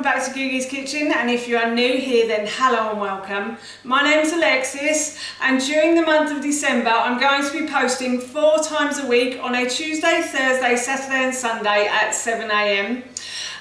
back to Googie's Kitchen, and if you are new here then hello and welcome. My name is Alexis, and during the month of December I'm going to be posting 4 times a week on a Tuesday, Thursday, Saturday and Sunday at 7 AM.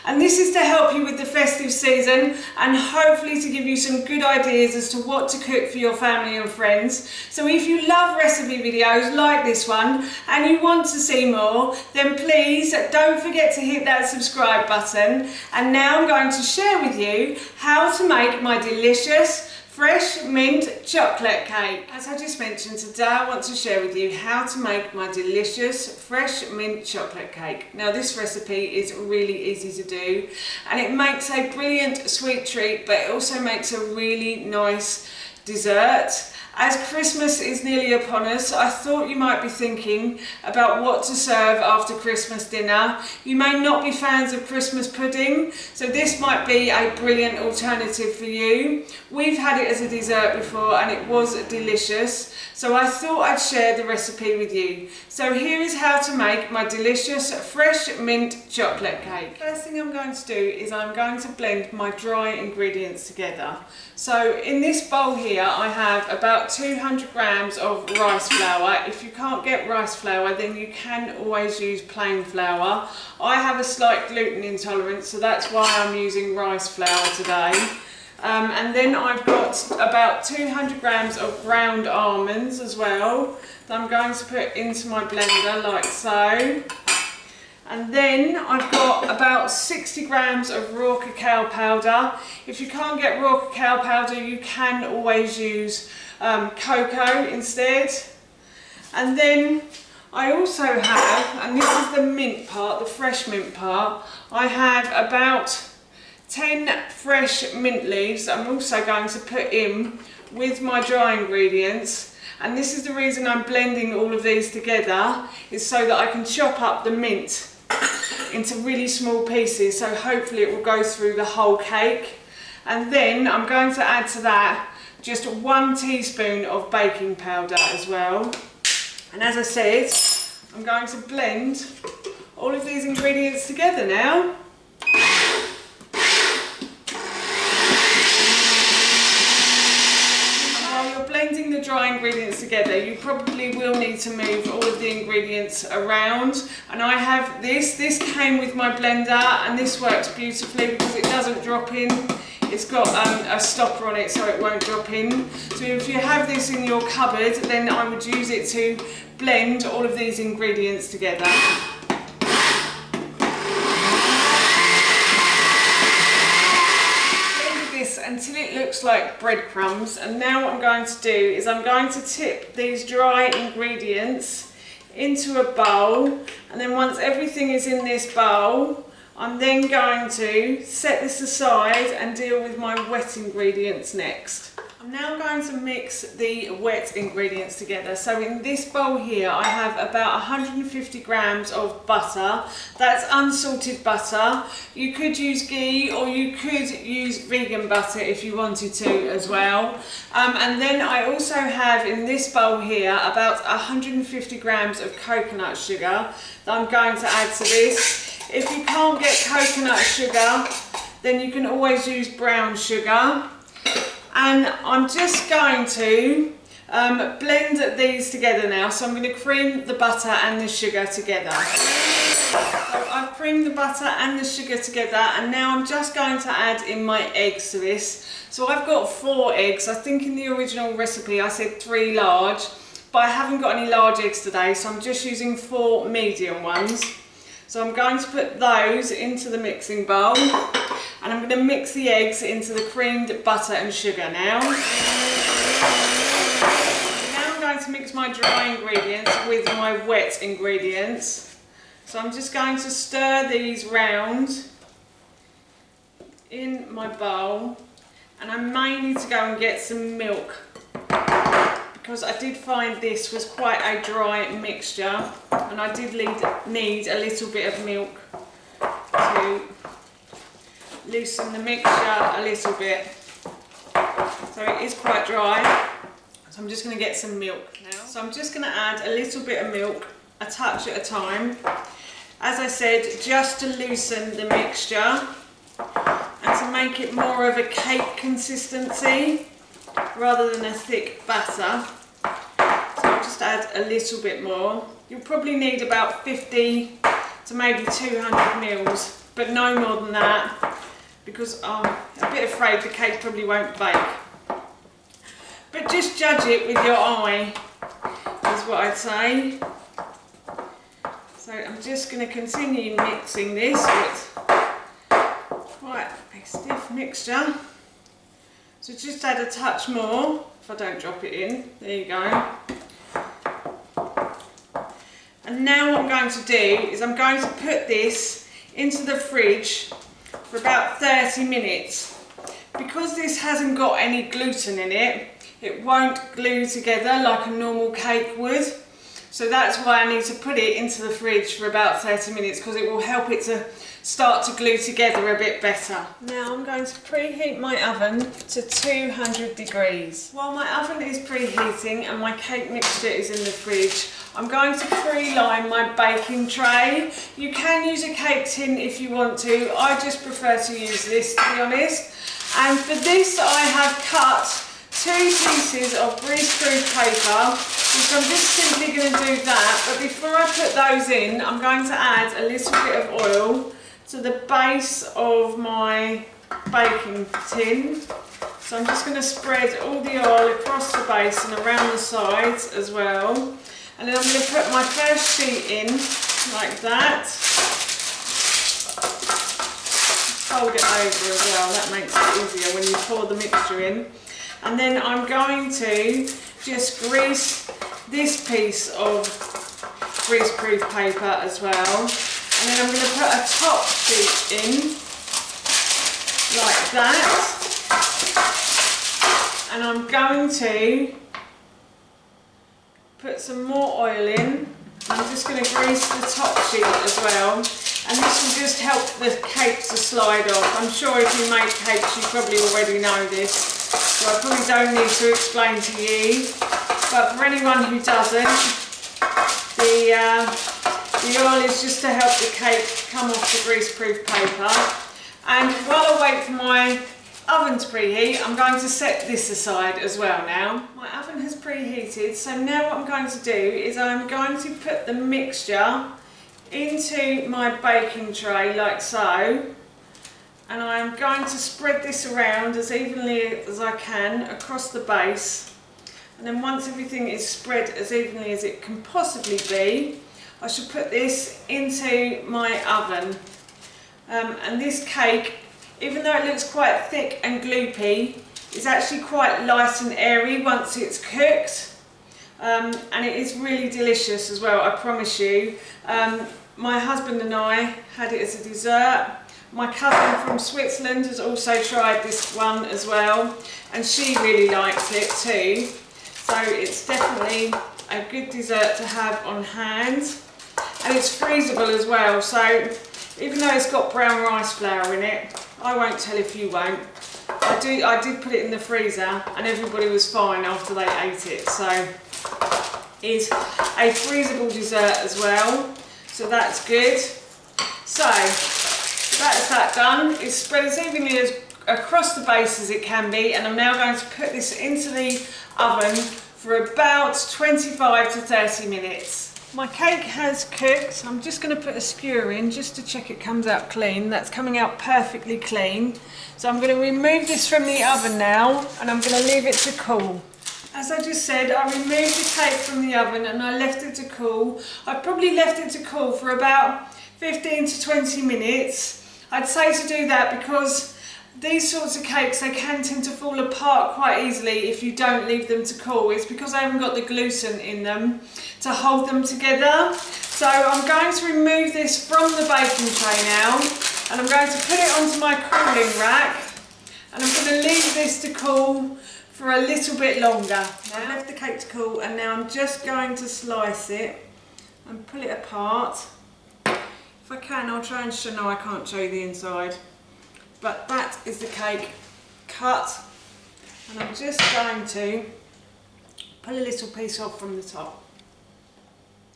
And this is to help you with the festive season and hopefully to give you some good ideas as to what to cook for your family and friends. So if you love recipe videos like this one and you want to see more, then please don't forget to hit that subscribe button. And now I'm going to share with you how to make my delicious fresh mint chocolate cake. As I just mentioned, today I want to share with you how to make my delicious fresh mint chocolate cake. Now this recipe is really easy to do and it makes a brilliant sweet treat, but it also makes a really nice dessert. As Christmas is nearly upon us, I thought you might be thinking about what to serve after Christmas dinner. You may not be fans of Christmas pudding, so this might be a brilliant alternative for you. We've had it as a dessert before and it was delicious, so I thought I'd share the recipe with you. So here is how to make my delicious fresh mint chocolate cake. First thing I'm going to do is I'm going to blend my dry ingredients together. So in this bowl here I have about 200 grams of rice flour. If you can't get rice flour, then you can always use plain flour. I have a slight gluten intolerance, so that's why I'm using rice flour today. And then I've got about 200 grams of ground almonds as well that I'm going to put into my blender like so. And then I've got about 60 grams of raw cacao powder. If you can't get raw cacao powder, you can always use cocoa instead. And then I also have, and this is the mint part, the fresh mint part, I have about 10 fresh mint leaves I'm also going to put in with my dry ingredients. And this is the reason I'm blending all of these together, is so that I can chop up the mint into really small pieces, so hopefully it will go through the whole cake. And then I'm going to add to that just 1 teaspoon of baking powder as well. And as I said, I'm going to blend all of these ingredients together now. Blending the dry ingredients together, you probably will need to move all of the ingredients around, and I have this came with my blender and this works beautifully because it doesn't drop in. It's got a stopper on it so it won't drop in. So if you have this in your cupboard, then I would use it to blend all of these ingredients together. Until it looks like breadcrumbs, and now what I'm going to do is I'm going to tip these dry ingredients into a bowl, and then once everything is in this bowl, I'm then going to set this aside and deal with my wet ingredients next. I'm now going to mix the wet ingredients together. So in this bowl here I have about 150 grams of butter. That's unsalted butter. You could use ghee or you could use vegan butter if you wanted to as well. And then I also have in this bowl here about 150 grams of coconut sugar that I'm going to add to this. If you can't get coconut sugar, then you can always use brown sugar. And I'm just going to blend these together now. So I'm going to cream the butter and the sugar together. So I've creamed the butter and the sugar together, and now I'm just going to add in my eggs to this. So I've got 4 eggs. I think in the original recipe I said 3 large, but I haven't got any large eggs today, so I'm just using 4 medium ones. So I'm going to put those into the mixing bowl, and I'm going to mix the eggs into the creamed butter and sugar now. Now I'm going to mix my dry ingredients with my wet ingredients. So I'm just going to stir these round in my bowl, and I may need to go and get some milk because I did find this was quite a dry mixture, and I did need a little bit of milk to loosen the mixture a little bit. So it is quite dry, so I'm just going to get some milk now. So I'm just going to add a little bit of milk, a touch at a time. As I said, just to loosen the mixture and to make it more of a cake consistency rather than a thick batter. So I'll just add a little bit more. You'll probably need about 50 to maybe 200 mils, but no more than that, because I'm a bit afraid the cake probably won't bake. But just judge it with your eye, is what I'd say. So I'm just going to continue mixing this. It's quite a stiff mixture. So just add a touch more, if I don't drop it in. There you go. And now what I'm going to do is I'm going to put this into the fridge for about 30 minutes. Because this hasn't got any gluten in it, it won't glue together like a normal cake would. So that's why I need to put it into the fridge for about 30 minutes, because it will help it to start to glue together a bit better. Now I'm going to preheat my oven to 200 degrees. While my oven is preheating and my cake mixture is in the fridge, I'm going to pre-line my baking tray. You can use a cake tin if you want to. I just prefer to use this, to be honest. And for this I have cut 2 pieces of greaseproof paper, which I'm just simply going to do that. But before I put those in, I'm going to add a little bit of oil to the base of my baking tin. So I'm just going to spread all the oil across the base and around the sides as well. And then I'm going to put my first sheet in like that. Fold it over as well, that makes it easier when you pour the mixture in. And then I'm going to just grease this piece of greaseproof paper as well. And then I'm going to put a top sheet in like that. And I'm going to put some more oil in. I'm just going to grease the top sheet as well. And this will just help the cake to slide off. I'm sure if you make cakes you probably already know this, so I probably don't need to explain to you. But for anyone who doesn't, the oil is just to help the cake come off the greaseproof paper. And while I wait for my oven to preheat, I'm going to set this aside as well now. My oven has preheated, so now what I'm going to do is I'm going to put the mixture into my baking tray like so, and I'm going to spread this around as evenly as I can across the base. And then once everything is spread as evenly as it can possibly be, I should put this into my oven. And this cake, even though it looks quite thick and gloopy, is actually quite light and airy once it's cooked. And it is really delicious as well, I promise you. My husband and I had it as a dessert. My cousin from Switzerland has also tried this one as well, and she really liked it too. So it's definitely a good dessert to have on hand. And it's freezable as well, so even though it's got brown rice flour in it, I won't tell if you won't. I did put it in the freezer and everybody was fine after they ate it. So it's a freezable dessert as well, so that's good. So that's that done. It's spread as evenly as across the base as it can be, and I'm now going to put this into the oven for about 25 to 30 minutes. My cake has cooked. I'm just going to put a skewer in just to check it comes out clean. That's coming out perfectly clean. So I'm going to remove this from the oven now, and I'm going to leave it to cool. As I just said, I removed the cake from the oven and I left it to cool. I probably left it to cool for about 15 to 20 minutes. I'd say to do that because these sorts of cakes, they can tend to fall apart quite easily if you don't leave them to cool. It's because I haven't got the gluten in them to hold them together. So I'm going to remove this from the baking tray now, and I'm going to put it onto my cooling rack, and I'm going to leave this to cool for a little bit longer. I've left the cake to cool, and now I'm just going to slice it and pull it apart. If I can, I'll try and show. No, I can't show you the inside. But that is the cake cut, and I'm just going to pull a little piece off from the top.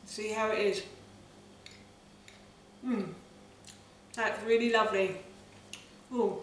See how it is? That's really lovely. Ooh,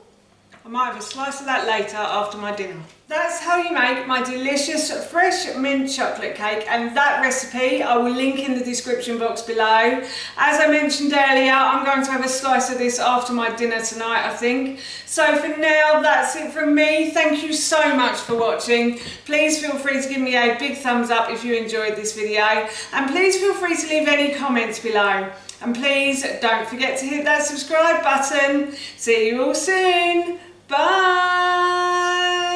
I might have a slice of that later after my dinner. That's how you make my delicious fresh mint chocolate cake, and that recipe I will link in the description box below. As I mentioned earlier, I'm going to have a slice of this after my dinner tonight, I think. So for now, that's it from me. Thank you so much for watching. Please feel free to give me a big thumbs up if you enjoyed this video, and please feel free to leave any comments below. And please don't forget to hit that subscribe button. See you all soon. Bye!